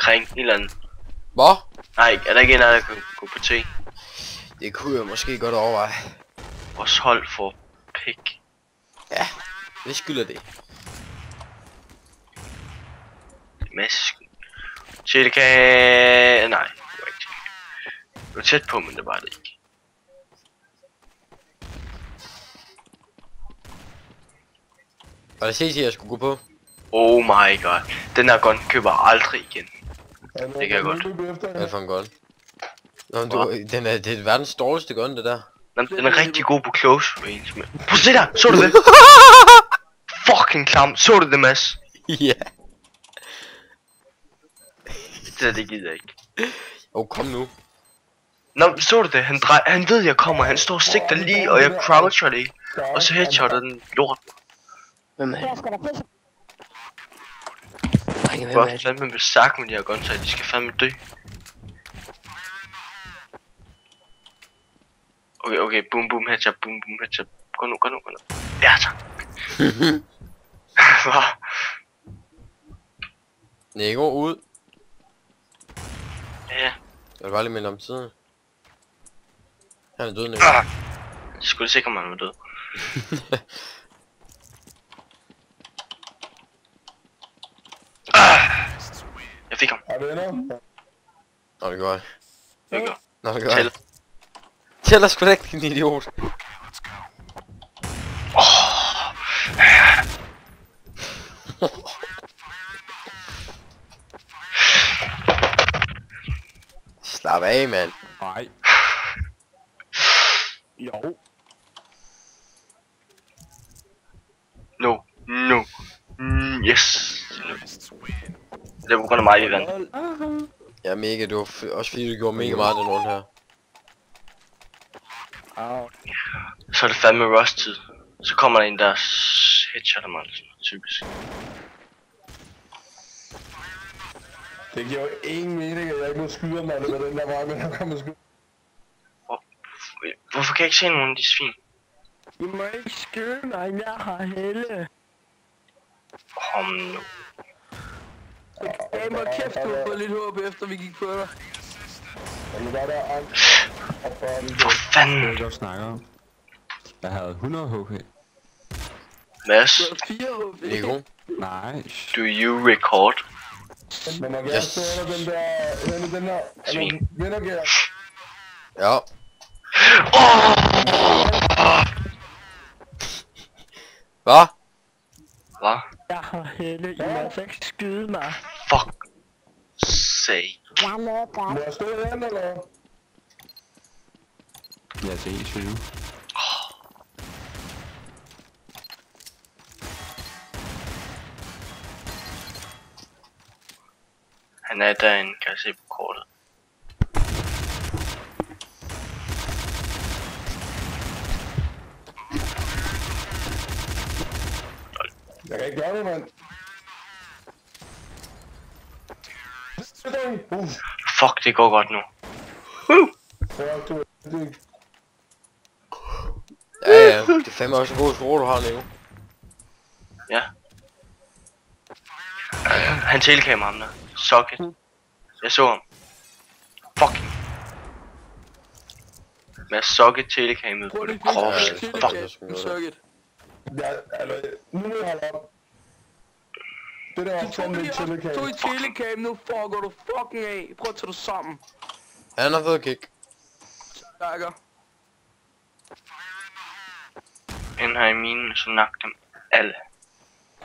omkring et eller andet. Hvor? Nej, er der ikke en af der kan gå på T? Det kunne jeg måske godt overveje. Vores hold for pik. Ja, det skylder det. Masse skyld. Se, det kan... Nej, det var ikke det. Det var tæt på, men det var det ikke. Var det CT, jeg skulle gå på? Oh my god. Den her gun køber jeg aldrig igen. Det kan jeg godt. Hvad er det for en gun? Nå, men du, det er verdens dårligste gun, det der. Den er rigtig god på close range, men... Prøv at se der! Så du det? Fucking klam! Så du det, Mads? Ja. Det gider jeg ikke. Kom nu. Nå, så du det? Han ved jeg kommer, han står og sigter lige, og jeg croucher det. Og så headshotter den lort. Hvem er det? Drenge, hvem Hvor er det? fandme vil sagt med de her guns, de skal fandme dø. Okay, boom boom headshot, boom boom headshot. Gå nu. Ja, tak. Hvad? Nico ud. Ja. Jeg vil bare lige minde om tiden. Han er død, Nico. Jeg skulle sikre mig, han var død. Jeg fik ham. Nå, det går jeg. Det gør. Nå, det gør jeg. Tæller sgu da ikke, din idiot. Slap af, mand. Nej. Jo. No. Yes. Det er på grund af mig, vi vandt. Ja, mega. Det var også fordi, du gjorde mega meget den runde her. Så er det fandme rush tid. Så kommer der en, der headshotter mig, sådan noget, typisk. Det giver jo ingen mening, at jeg ikke må skyde mig med den der vej, men jeg kan skyde. Hvorfor kan jeg ikke se nogen af de svin? I må ikke skyde mig, jeg har helle. Kom nu. Hey, må kæft, du har fået lidt håb efter vi gik på dig. For fanden. Det er godt snakke om. Jeg havde 100 HP. Mads, Du har 4 håb. Nico. Nej. do you record? Men jeg Yes. gerne den der Svin. vindergær. Ja. Hvad? Hvad? Jeg har helle, I må altså ikke skyde mig. Fuck. Sake. Må jeg stå igen, eller? Jeg er til 21. Han er derinde, kan jeg se på kortet. Jeg kan ikke gøre det, mand. Fuck, det går godt nu. Ja. Det er fandme også en god score, du har, Nico. Ja. Han telekam ham der. Socket. Jeg så ham. Fucking. Med socket telekamet på det groveste. Fuck. Ja, altså, nu må jeg holde op. Det der er fandme ikke telecam. Du er i telecam nu, går du fucking af. Prøv at tage dig sammen. Han har fået kick. Stakker. Ind her i minen, så nak dem alle.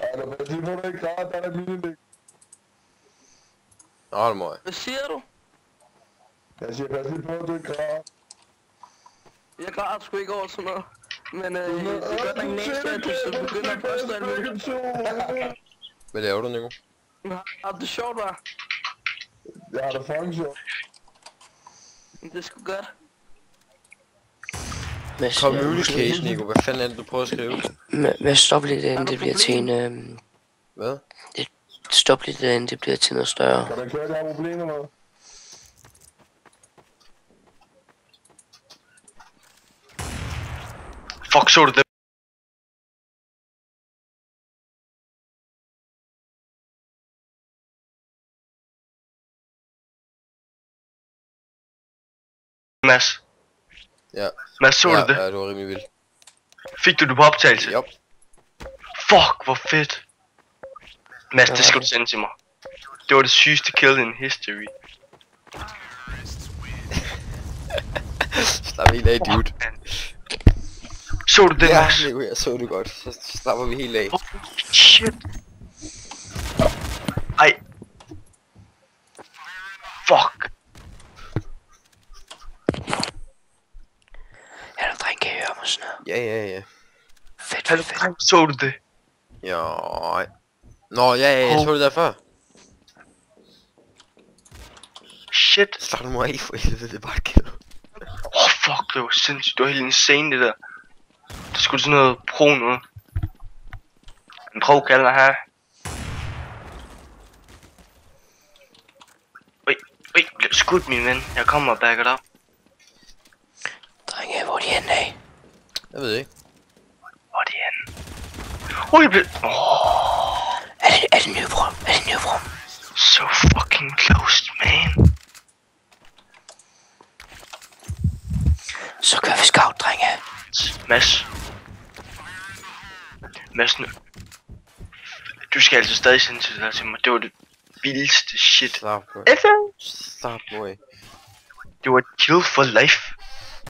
Altså, pas lige på, det ikke klart, der er mine dæk. Nå, det må jeg. Hvad siger du? Jeg siger, pas lige på, du ikke klart. Jeg græder sgu ikke over sådan noget. Men det er godt nok næste, at du begynder at poste alt muligt. Hvad laver du, Nico? Har du det sjovt, hva'? Jeg har da fucking sjovt. Det er sgu godt. Communication, Nico. Hvad fanden er det, du prøver at skrive? Hvad stopper lige det, inden det bliver til en... Hvad? Stop lige det, inden det bliver til noget større. Kan du ikke høre, at jeg har problemer med? Fuck, så du det? Mads? Ja. Mads, så du det? Ja, det var rimelig vildt. Fik du det på optagelse? Yep. Fuck, hvor fedt. Mads, Ja. det skal du sende til mig. Det var det sygeste kill in history. Slap helt af, dude. Så du det, Ja, Mads? Nico, jeg så det godt. Så slapper vi helt af. Shit. Ej. Fuck. Ja, der dreng, kan I høre mig sådan noget? Ja. Fedt, Hallo, fedt, fedt. dreng, så du det? Ja. Nå, ja, jeg så det der før. Shit. Slap nu af for helvede, det er bare et kill. Fuck, det var sindssygt. Det var helt insane, det der. Det skulle sådan noget pro noget. En pro kalder her. Ui, blev skudt, min ven. Jeg kommer og backer dig op. Drenge, hvor er de henne af? Jeg ved ikke. Hvor er de henne? Jeg blev... Er det Nybrøm? Er det Nybrøm? So fucking close, man. Så kører vi scout, drenge. Mads, nu. Du skal altså stadig sende til dig til mig. Det var det vildeste shit. Slap nu. Efter? Slap nu af. Det var et kill for life.